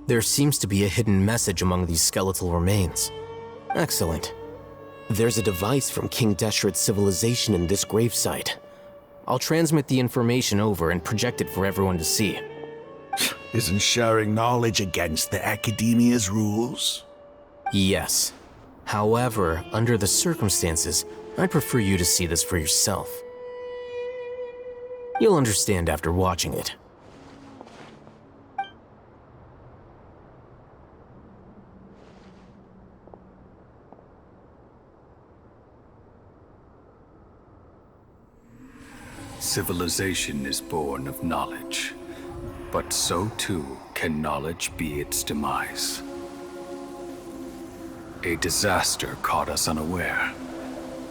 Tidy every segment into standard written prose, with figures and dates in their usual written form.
There seems to be a hidden message among these skeletal remains. Excellent. There's a device from King Deshret's civilization in this gravesite. I'll transmit the information over and project it for everyone to see. Isn't sharing knowledge against the Academia's rules? Yes. However, under the circumstances, I'd prefer you to see this for yourself. You'll understand after watching it. Civilization is born of knowledge, but so too can knowledge be its demise. A disaster caught us unaware.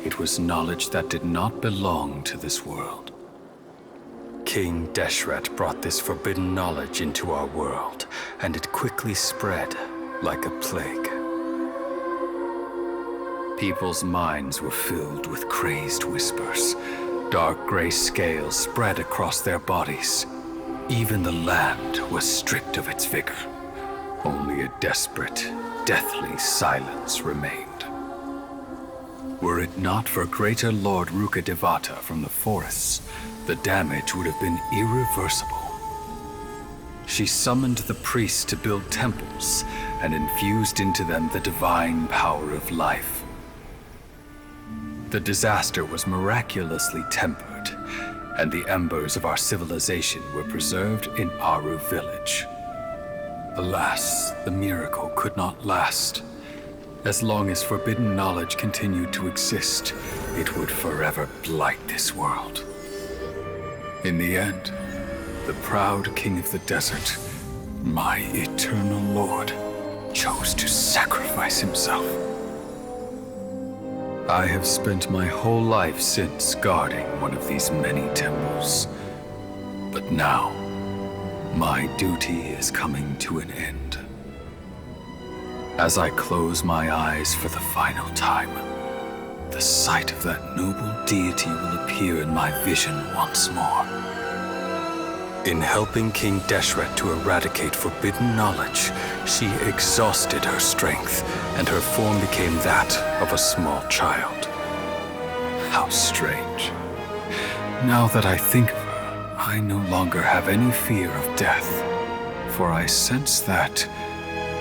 It was knowledge that did not belong to this world. King Deshret brought this forbidden knowledge into our world, and it quickly spread like a plague. People's minds were filled with crazed whispers. Dark gray scales spread across their bodies. Even the land was stripped of its vigor. Only a desperate, deathly silence remained. Were it not for greater Lord Rukkhadevata from the forests, the damage would have been irreversible. She summoned the priests to build temples and infused into them the divine power of life. The disaster was miraculously tempered, and the embers of our civilization were preserved in Aru village. Alas, the miracle could not last. As long as forbidden knowledge continued to exist, it would forever blight this world. In the end, the proud king of the desert, my eternal lord, chose to sacrifice himself. I have spent my whole life since guarding one of these many temples. But now, my duty is coming to an end. As I close my eyes for the final time, the sight of that noble deity will appear in my vision once more. In helping King Deshret to eradicate forbidden knowledge, she exhausted her strength, and her form became that of a small child. How strange. Now that I think of her, I no longer have any fear of death, for I sense that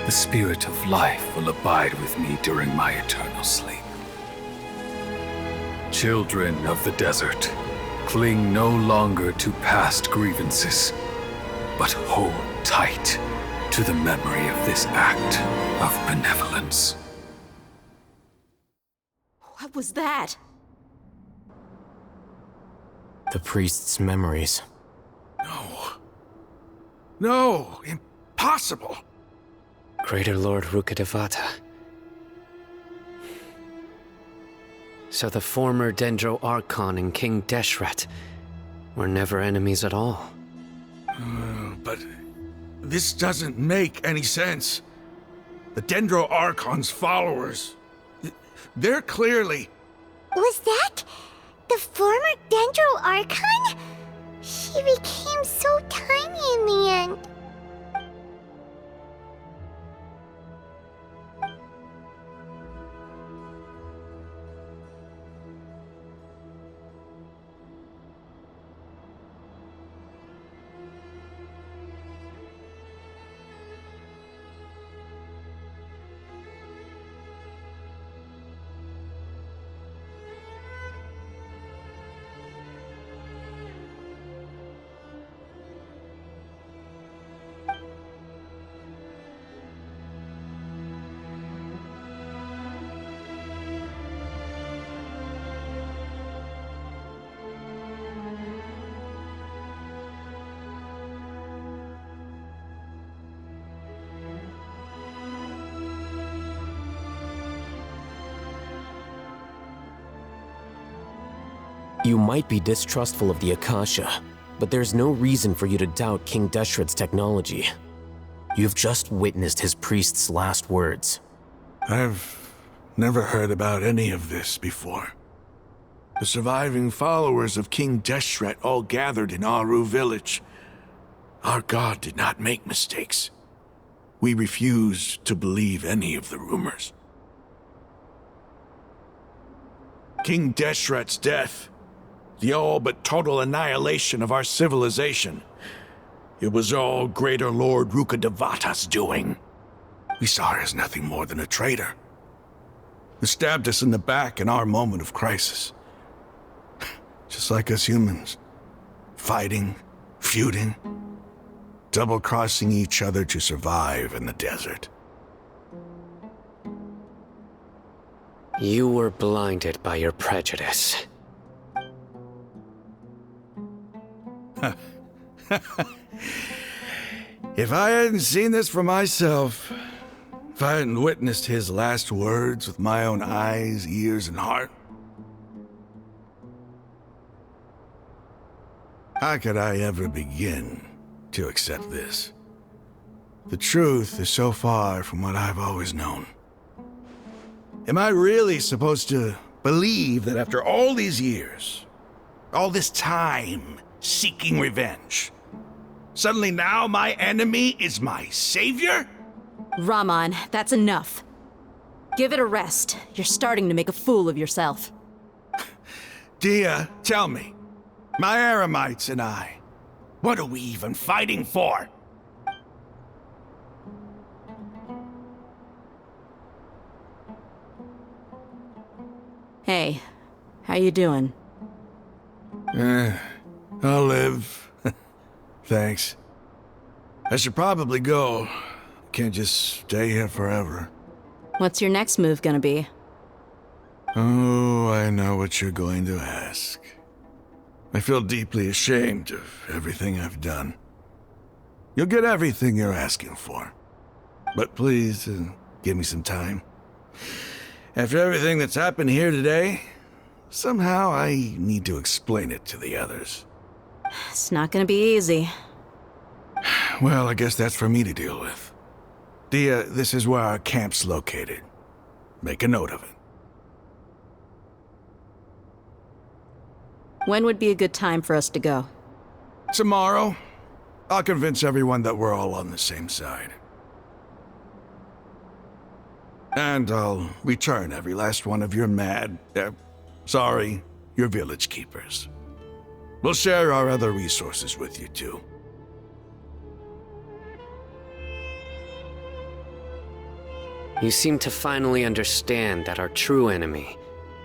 the spirit of life will abide with me during my eternal sleep. Children of the desert, cling no longer to past grievances, but hold tight to the memory of this act of benevolence. What was that? The priest's memories. No, impossible. Greater Lord Rukkhadevata. So the former Dendro Archon and King Deshret were never enemies at all. But this doesn't make any sense. The Dendro Archon's followers, they're clearly... Was that the former Dendro Archon? She became so tiny in the end. You might be distrustful of the Akasha, but there's no reason for you to doubt King Deshret's technology. You've just witnessed his priest's last words. I've never heard about any of this before. The surviving followers of King Deshret all gathered in Aru village. Our God did not make mistakes. We refuse to believe any of the rumors. King Deshret's death, the all but total annihilation of our civilization, it was all Greater Lord Rukkhadevata's doing. We saw her as nothing more than a traitor, who stabbed us in the back in our moment of crisis. Just like us humans, fighting, feuding, double-crossing each other to survive in the desert. You were blinded by your prejudice. If I hadn't seen this for myself, if I hadn't witnessed his last words with my own eyes, ears, and heart, how could I ever begin to accept this? The truth is so far from what I've always known. Am I really supposed to believe that after all these years, all this time seeking revenge, suddenly now my enemy is my savior? Rahman, that's enough. Give it a rest. You're starting to make a fool of yourself. Dia, tell me, my Aramites and I, what are we even fighting for? Hey, how you doing? I'll live. Thanks. I should probably go. Can't just stay here forever. What's your next move gonna be? Oh, I know what you're going to ask. I feel deeply ashamed of everything I've done. You'll get everything you're asking for. But please, give me some time. After everything that's happened here today, somehow I need to explain it to the others. It's not gonna be easy. Well, I guess that's for me to deal with. Dia, this is where our camp's located. Make a note of it. When would be a good time for us to go? Tomorrow, I'll convince everyone that we're all on the same side. And I'll return every last one of your your village keepers. We'll share our other resources with you too. You seem to finally understand that our true enemy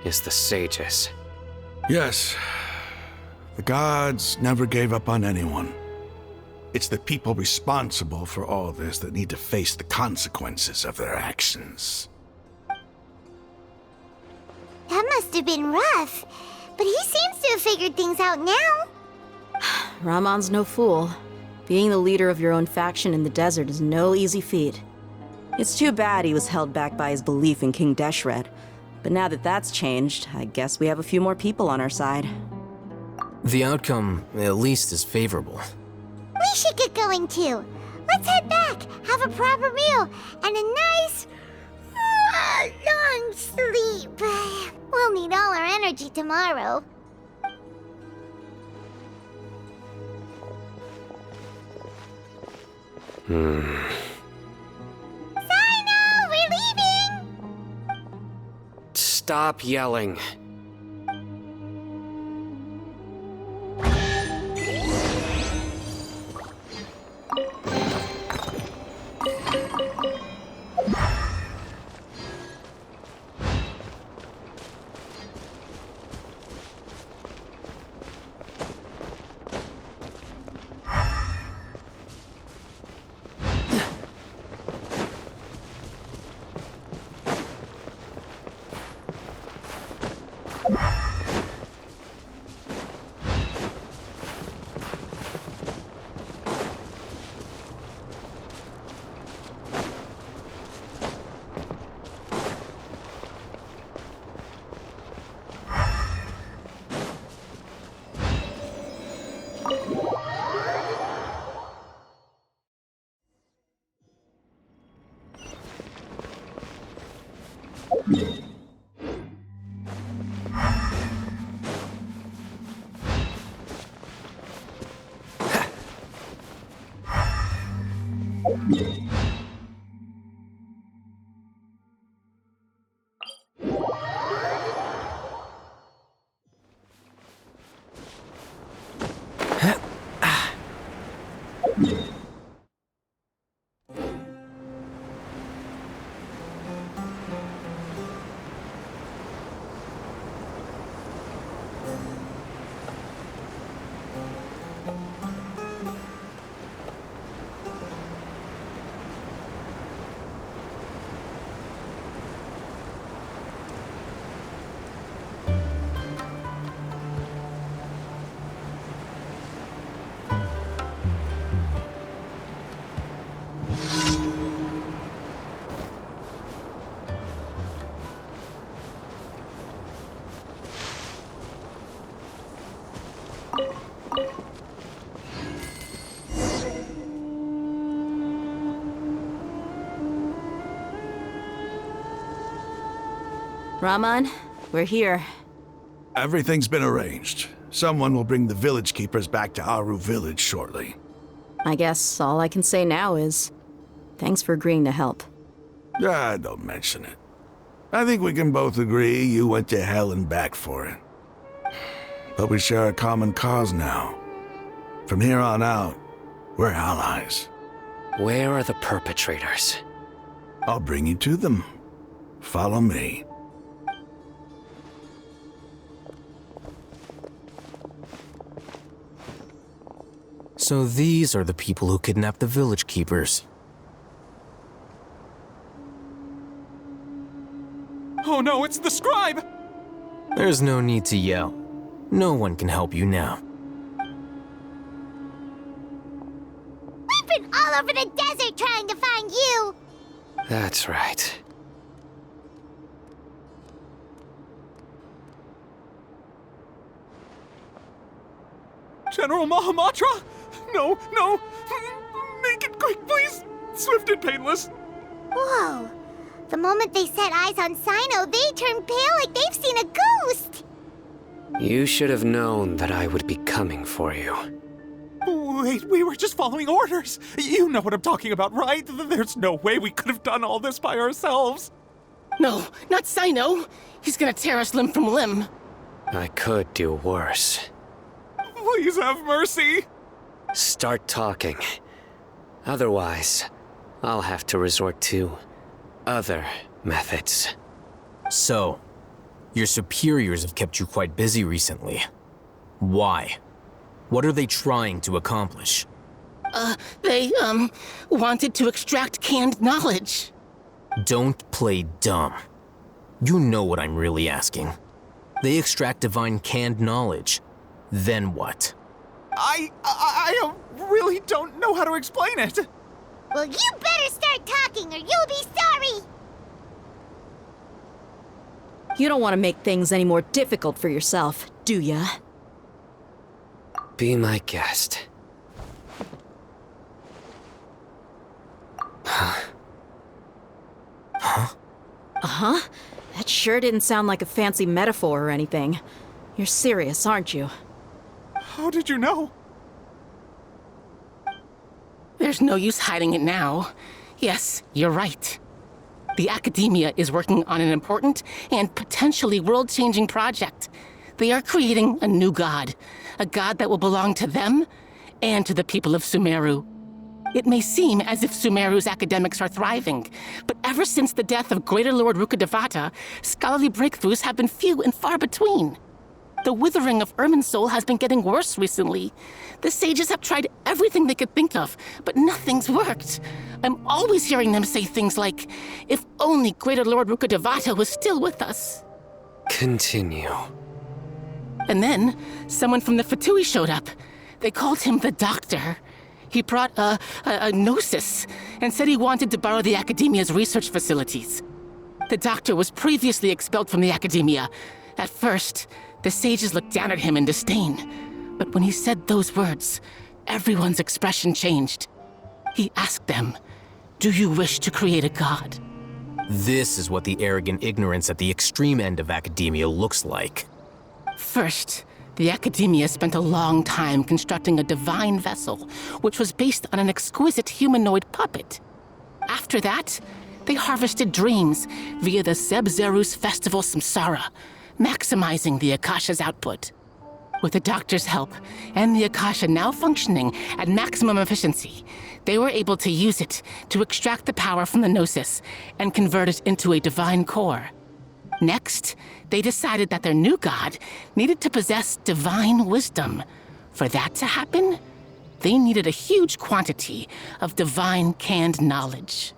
is the sages. Yes, the gods never gave up on anyone. It's the people responsible for all this that need to face the consequences of their actions. That must have been rough, but he seems to have figured things out now. Rahman's no fool. Being the leader of your own faction in the desert is no easy feat. It's too bad he was held back by his belief in King Deshret. But now that that's changed, I guess we have a few more people on our side. The outcome, at least, is favorable. We should get going too. Let's head back, have a proper meal, and a nice, long sleep. We'll need all our energy tomorrow. Sino, we're leaving! Stop yelling. Raman, we're here. Everything's been arranged. Someone will bring the village keepers back to Aru village shortly. I guess all I can say now is thanks for agreeing to help. Don't mention it. I think we can both agree you went to hell and back for it. But we share a common cause now. From here on out, we're allies. Where are the perpetrators? I'll bring you to them. Follow me. So these are the people who kidnapped the village keepers. Oh no, it's the scribe! There's no need to yell. No one can help you now. We've been all over the desert trying to find you! That's right. General Mahamatra? No, no! Make it quick, please! Swift and painless! Whoa. The moment they set eyes on Sino, they turned pale like they've seen a ghost! You should have known that I would be coming for you. Wait, we were just following orders! You know what I'm talking about, right? There's no way we could have done all this by ourselves! No, not Sino! He's gonna tear us limb from limb! I could do worse. Please have mercy! Start talking. Otherwise, I'll have to resort to other methods. So, your superiors have kept you quite busy recently. Why? What are they trying to accomplish? They, wanted to extract canned knowledge. Don't play dumb. You know what I'm really asking. They extract divine canned knowledge. Then what? I really don't know how to explain it. Well, you better start talking or you'll be sorry! You don't want to make things any more difficult for yourself, do ya? Be my guest. Uh-huh. That sure didn't sound like a fancy metaphor or anything. You're serious, aren't you? How did you know? There's no use hiding it now. Yes, you're right. The Academia is working on an important and potentially world-changing project. They are creating a new god. A god that will belong to them and to the people of Sumeru. It may seem as if Sumeru's academics are thriving, but ever since the death of Greater Lord Rukkhadevata, scholarly breakthroughs have been few and far between. The withering of Irminsul has been getting worse recently. The sages have tried everything they could think of, but nothing's worked. I'm always hearing them say things like, if only Greater Lord Rukkhadevata was still with us. Continue. And then, someone from the Fatui showed up. They called him the Doctor. He brought a gnosis and said he wanted to borrow the Academia's research facilities. The Doctor was previously expelled from the Academia. At first, the sages looked down at him in disdain. But when he said those words, everyone's expression changed. He asked them, "Do you wish to create a god?" This is what the arrogant ignorance at the extreme end of academia looks like. First, The Academia spent a long time constructing a divine vessel, which was based on an exquisite humanoid puppet. After that, they harvested dreams via the Sebzerus Festival Samsara, maximizing the Akasha's output. With the Doctor's help, and the Akasha now functioning at maximum efficiency, they were able to use it to extract the power from the Gnosis and convert it into a divine core. Next, they decided that their new god needed to possess divine wisdom. For that to happen, they needed a huge quantity of divine canned knowledge.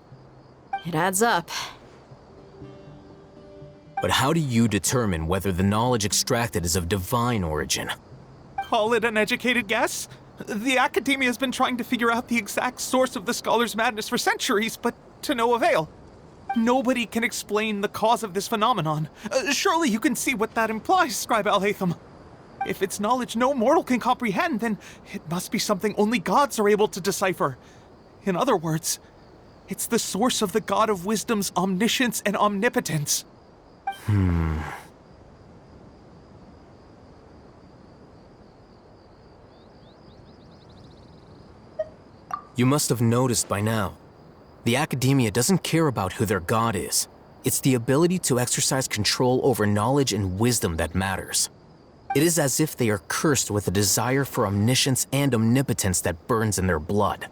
It adds up. But how do you determine whether the knowledge extracted is of divine origin? Call it an educated guess? The Academia has been trying to figure out the exact source of the scholar's madness for centuries, but to no avail. Nobody can explain the cause of this phenomenon. Surely you can see what that implies, Scribe Al-Haytham. If it's knowledge no mortal can comprehend, then it must be something only gods are able to decipher. In other words, it's the source of the God of Wisdom's omniscience and omnipotence. You must have noticed by now. The Academia doesn't care about who their god is. It's the ability to exercise control over knowledge and wisdom that matters. It is as if they are cursed with a desire for omniscience and omnipotence that burns in their blood.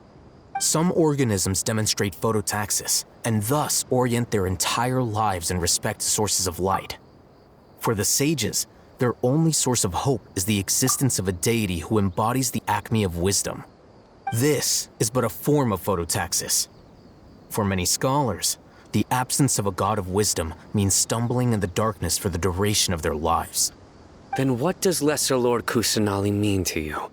Some organisms demonstrate phototaxis, and thus orient their entire lives in respect to sources of light. For the sages, their only source of hope is the existence of a deity who embodies the acme of wisdom. This is but a form of phototaxis. For many scholars, the absence of a god of wisdom means stumbling in the darkness for the duration of their lives. Then what does Lesser Lord Kusanali mean to you?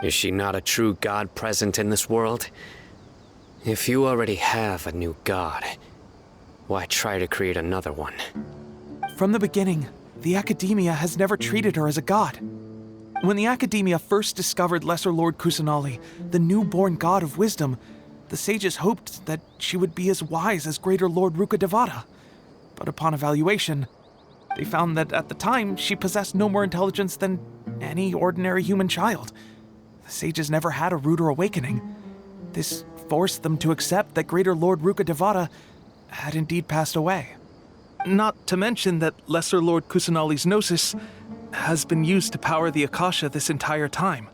Is she not a true god present in this world? If you already have a new god, why try to create another one? From the beginning, the Academia has never treated her as a god. When the Academia first discovered Lesser Lord Kusanali, the newborn god of wisdom, the sages hoped that she would be as wise as Greater Lord Rukkhadevata. But upon evaluation, they found that at the time she possessed no more intelligence than any ordinary human child. The sages never had a ruder awakening. This forced them to accept that Greater Lord Rukkhadevata had indeed passed away. Not to mention that Lesser Lord Kusanali's Gnosis has been used to power the Akasha this entire time.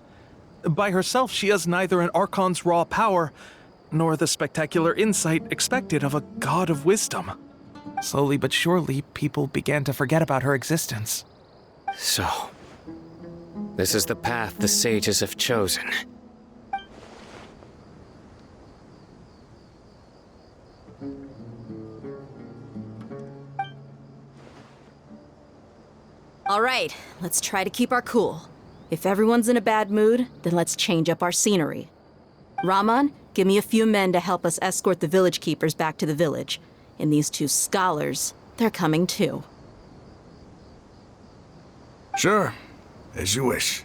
By herself, she has neither an Archon's raw power, nor the spectacular insight expected of a god of wisdom. Slowly but surely, people began to forget about her existence. So, this is the path the sages have chosen. All right, let's try to keep our cool. If everyone's in a bad mood, then let's change up our scenery. Rahman, give me a few men to help us escort the village keepers back to the village. And these two scholars, they're coming too. Sure, as you wish.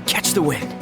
Catch the wind.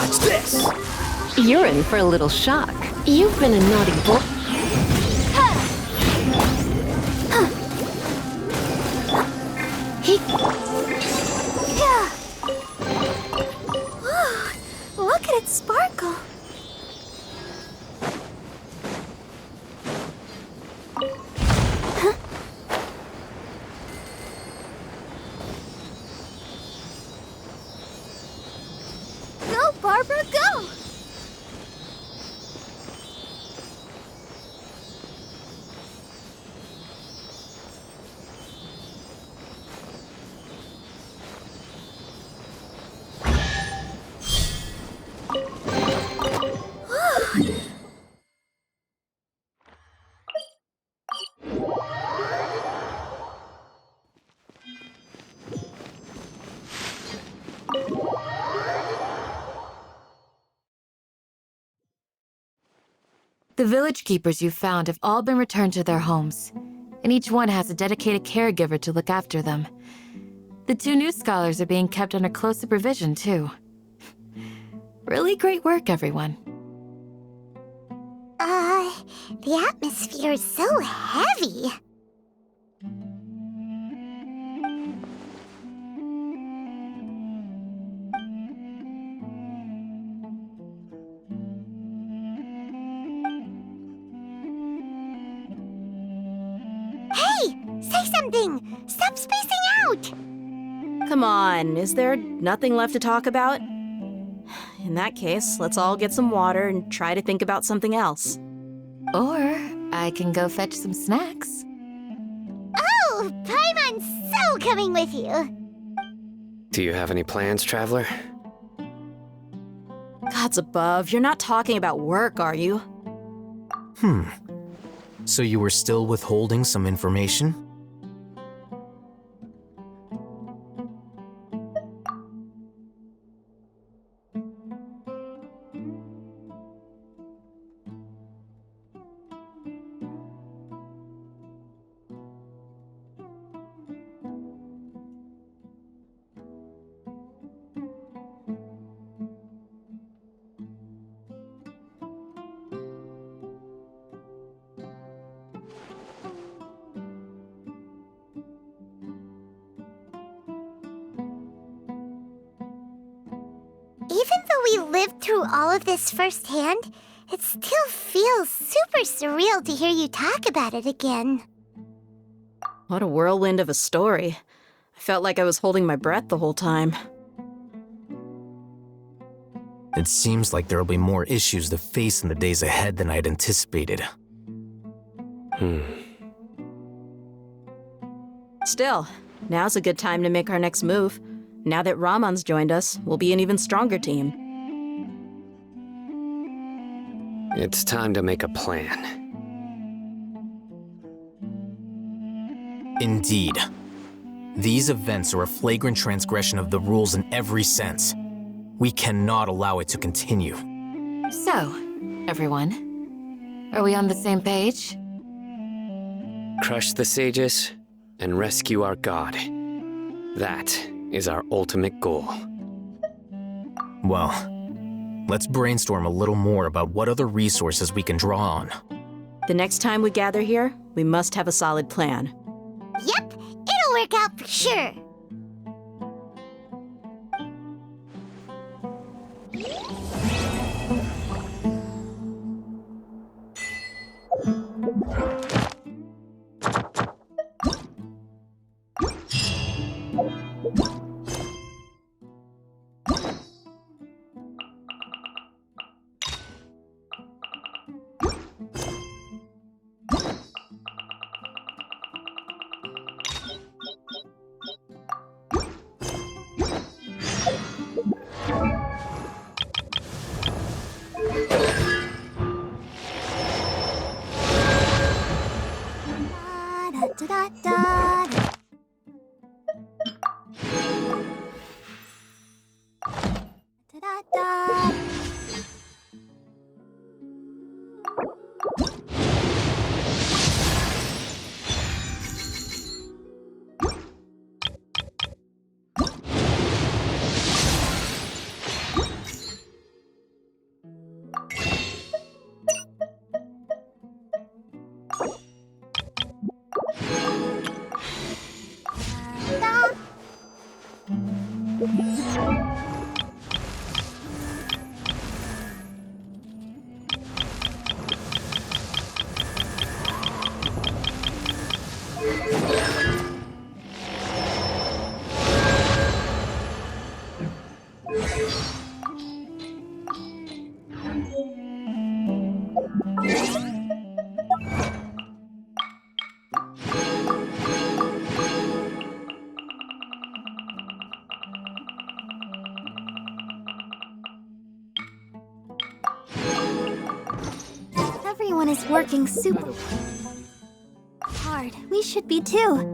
Watch this! You're in for a little shock. You've been a naughty boy. Look at it sparkle. Go, Barbara, go! The village keepers you found have all been returned to their homes, and each one has a dedicated caregiver to look after them. The 2 new scholars are being kept under close supervision, too. Really great work, everyone. The atmosphere is so heavy. Hey! Say something! Stop spacing out! Come on, is there nothing left to talk about? In that case, let's all get some water and try to think about something else. Or I can go fetch some snacks. Oh, Paimon's so coming with you! Do you have any plans, traveler? Gods above, you're not talking about work, are you? So you were still withholding some information? Even though we lived through all of this firsthand, it still feels super surreal to hear you talk about it again. What a whirlwind of a story. I felt like I was holding my breath the whole time. It seems like there'll be more issues to face in the days ahead than I'd anticipated. Still, now's a good time to make our next move. Now that Ramon's joined us, we'll be an even stronger team. It's time to make a plan. Indeed. These events are a flagrant transgression of the rules in every sense. We cannot allow it to continue. So, everyone, are we on the same page? Crush the sages and rescue our god. That is our ultimate goal. Well, let's brainstorm a little more about what other resources we can draw on. The next time we gather here, we must have a solid plan. Yep, it'll work out for sure. Everyone is working super hard. We should be too.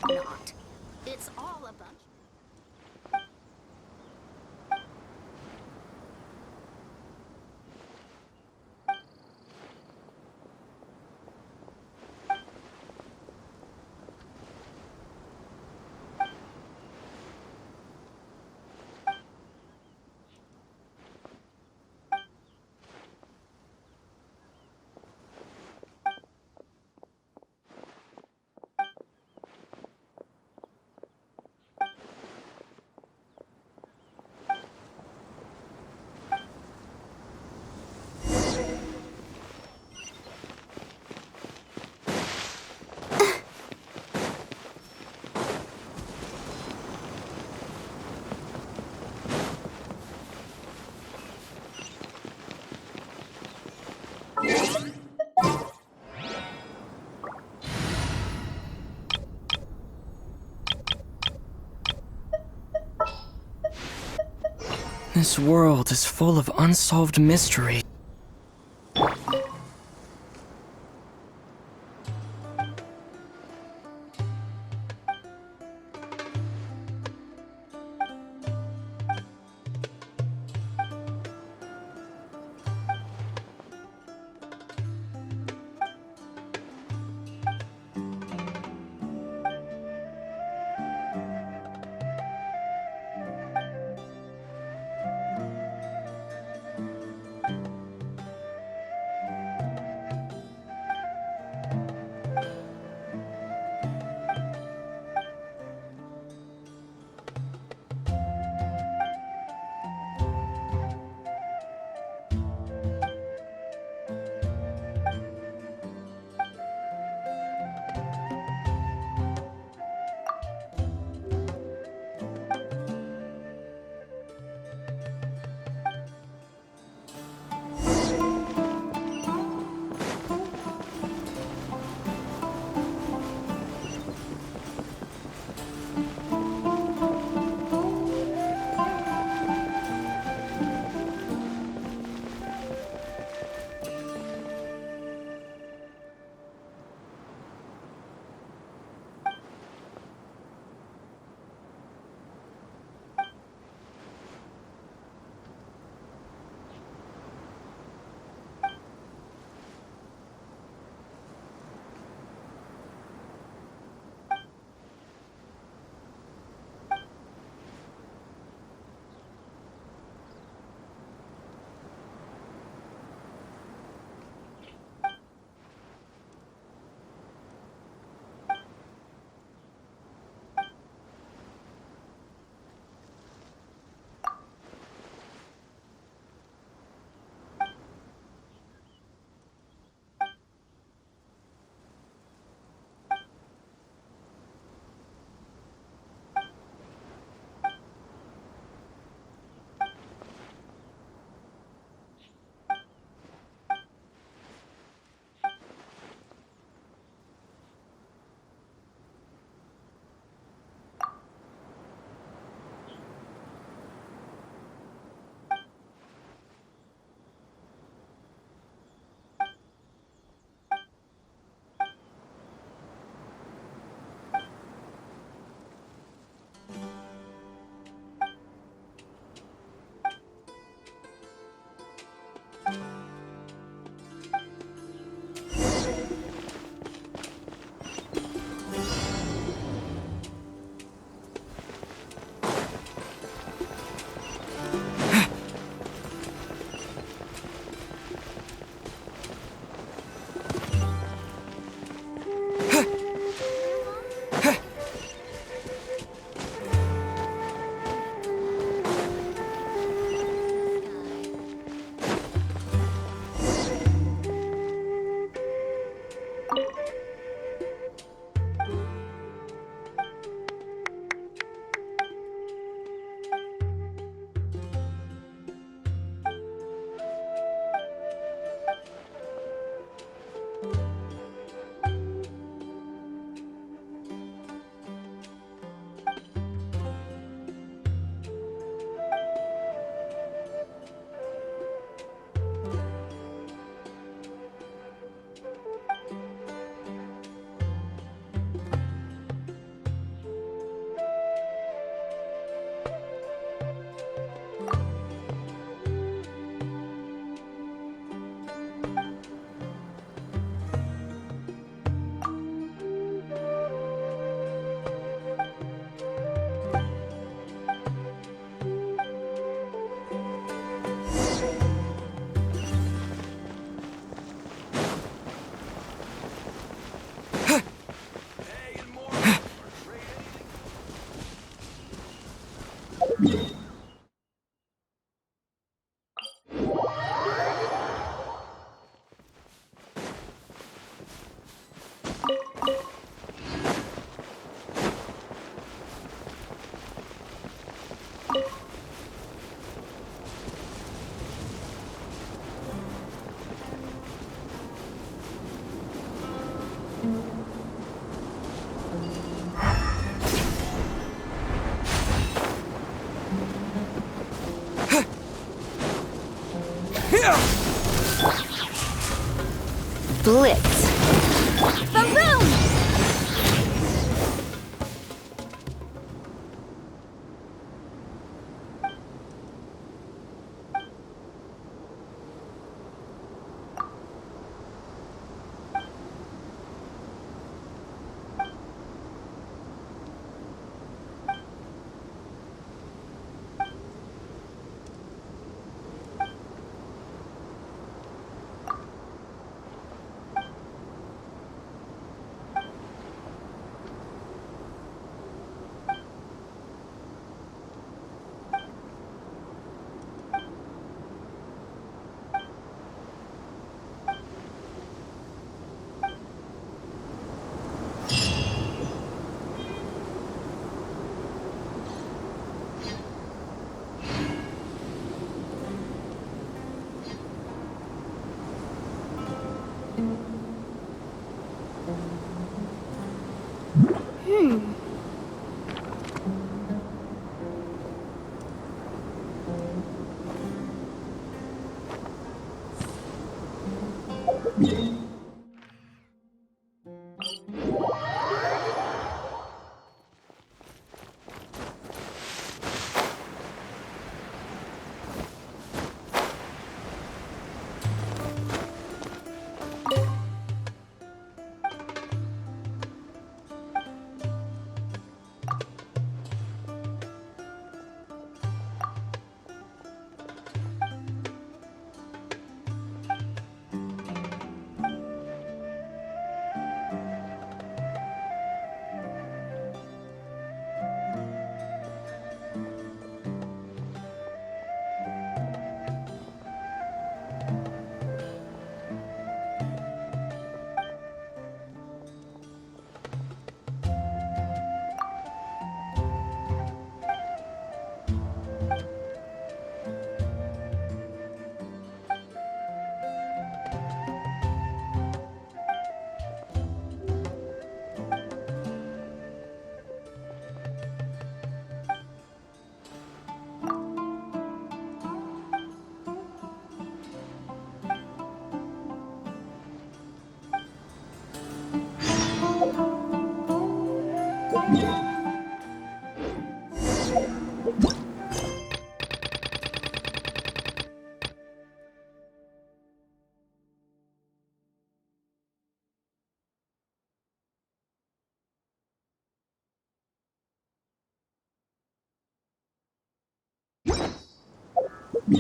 Not. It's all a bunch. This world is full of unsolved mystery. Blitz. Boom!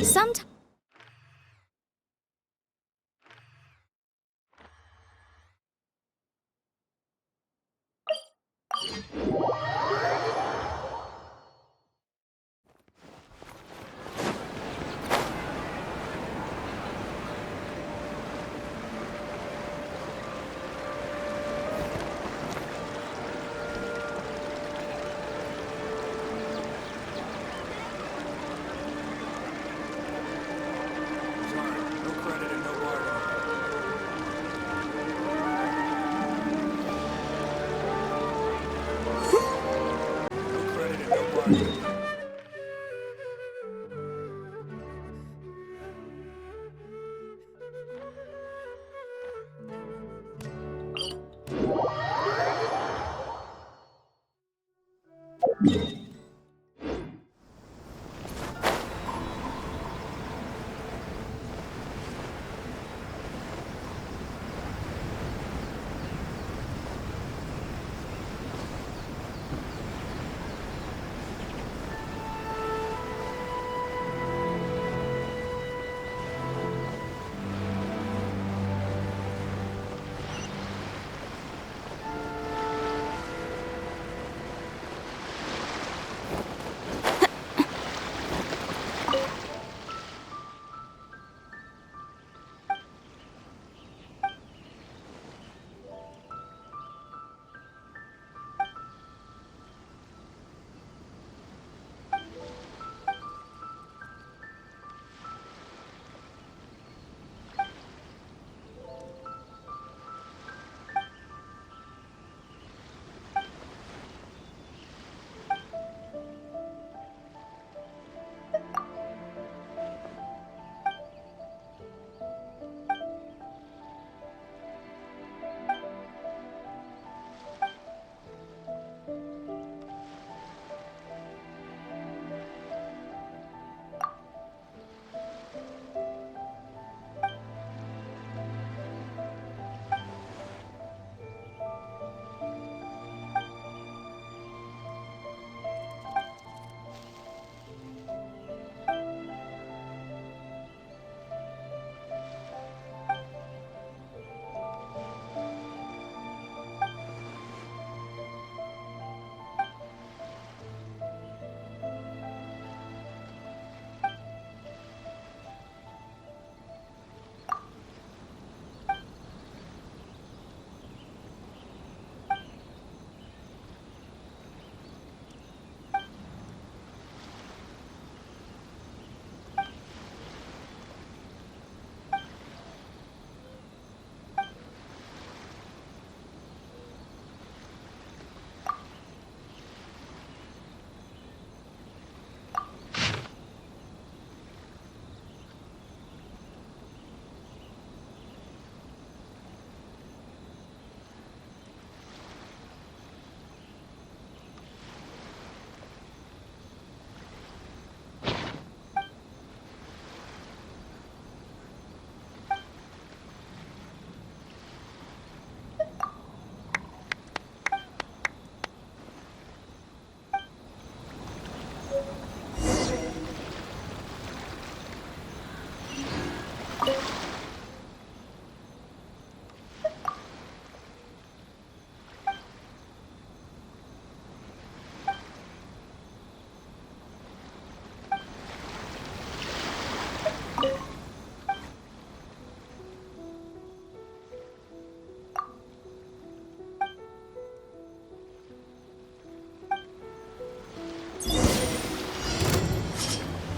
Sometimes.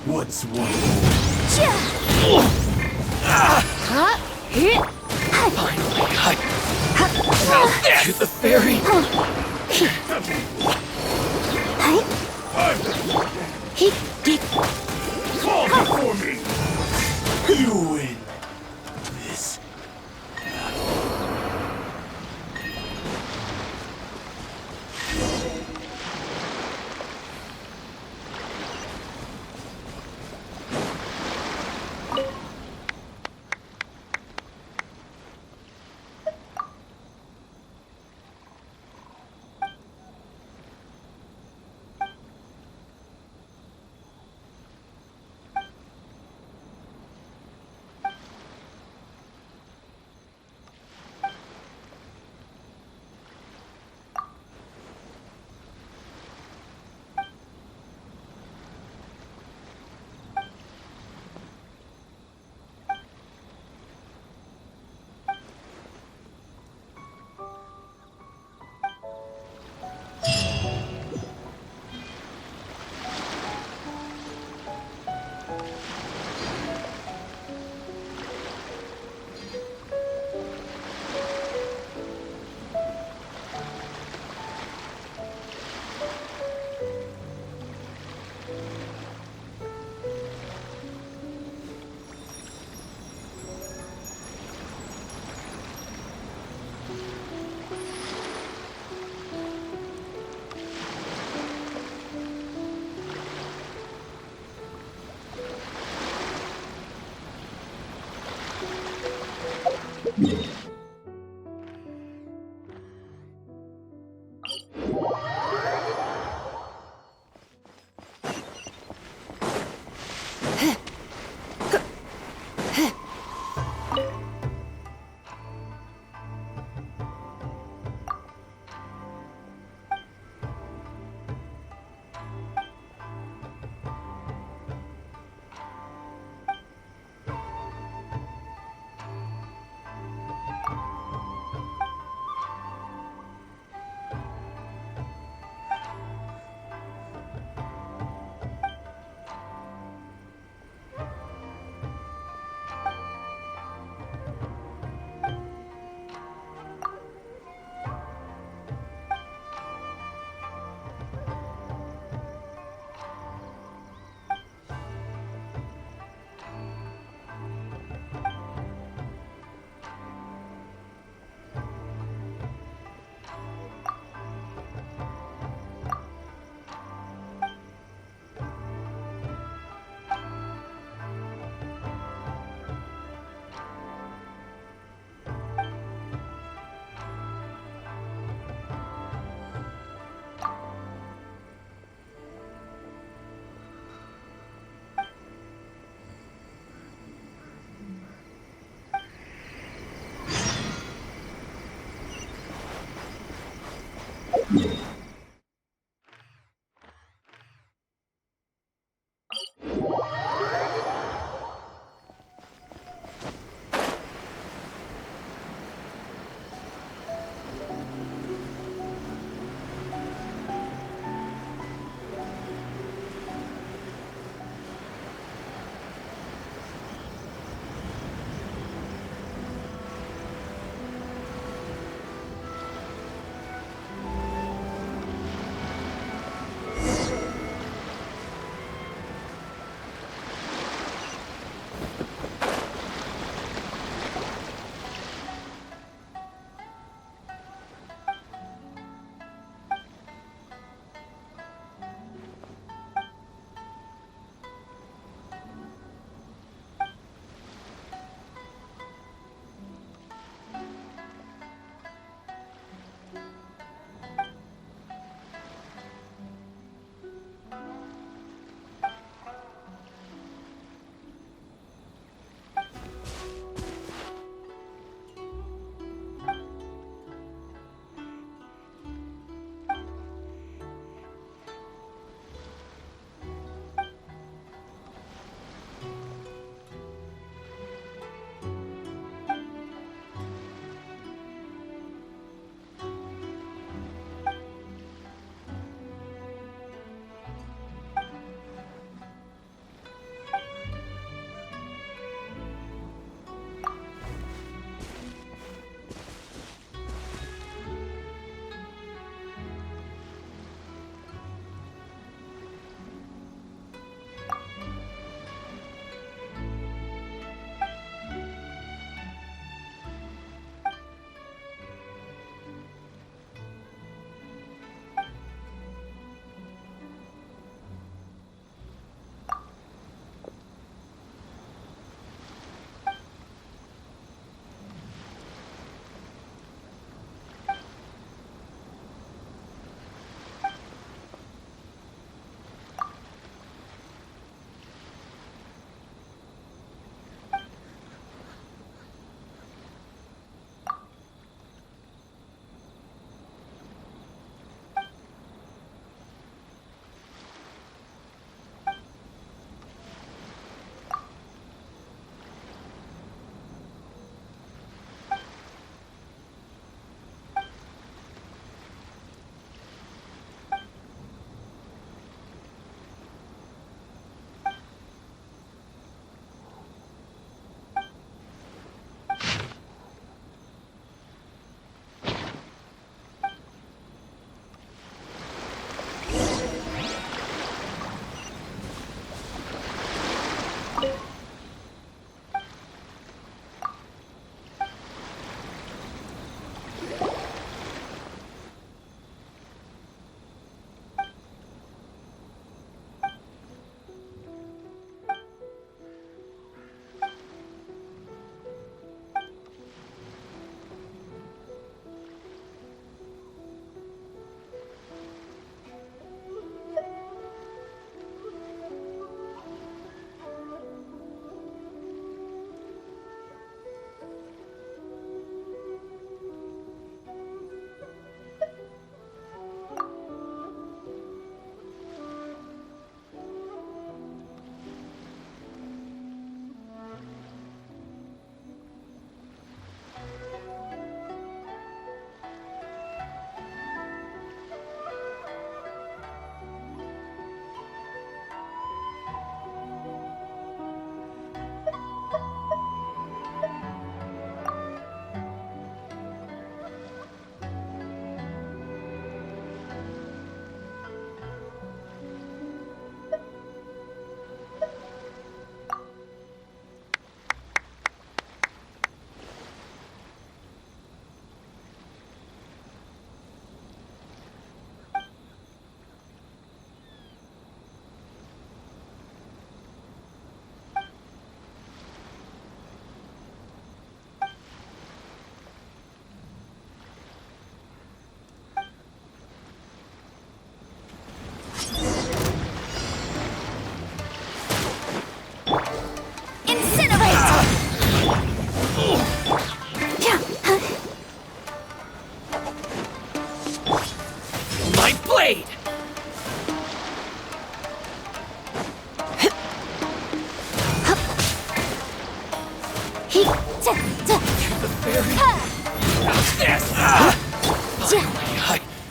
What's one? To the ferry. Fall before me! You win this.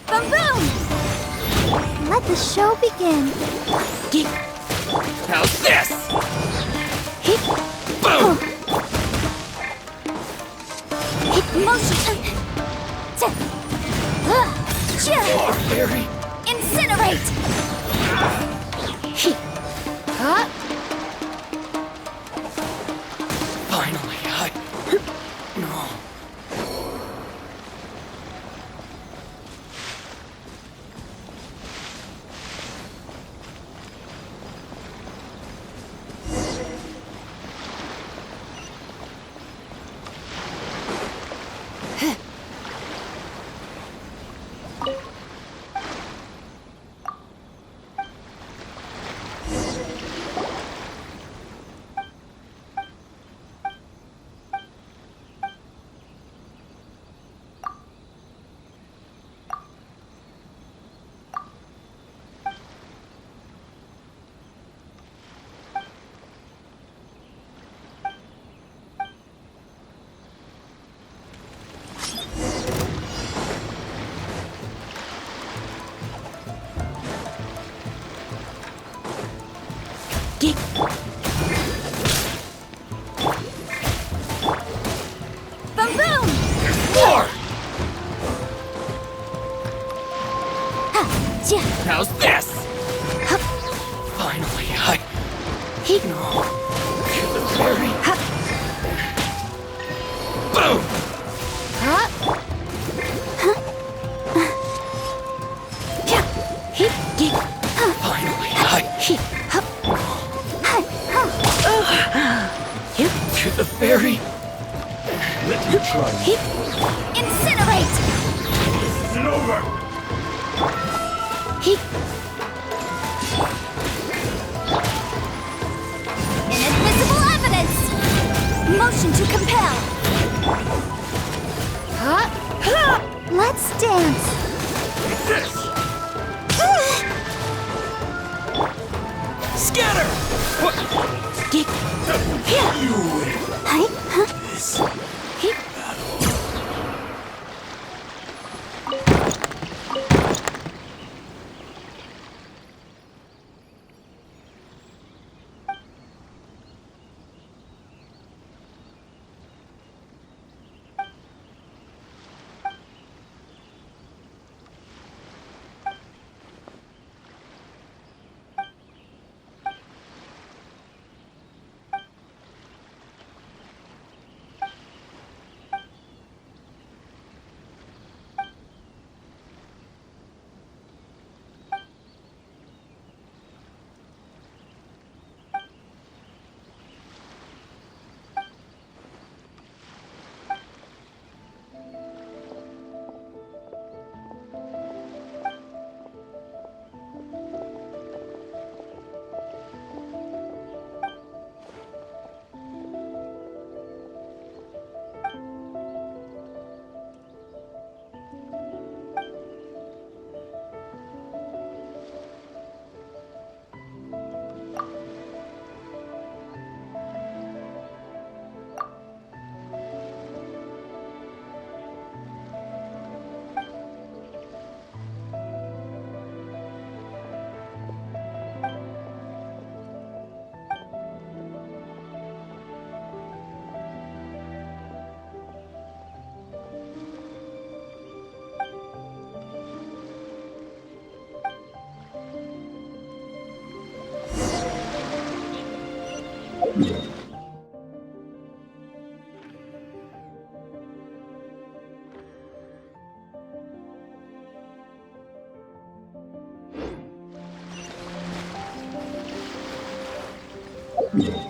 Boom boom! Let the show begin. How's this? Boom! Motion. Incinerate! Finally, No. Boom boom! More! How's this? Finally, No. The very... Boom! Finally, To the very... Let me try. Incinerate! It's over! Inadmissible evidence! Motion to compel! Let's dance! This! Scatter! You win! This Yeah.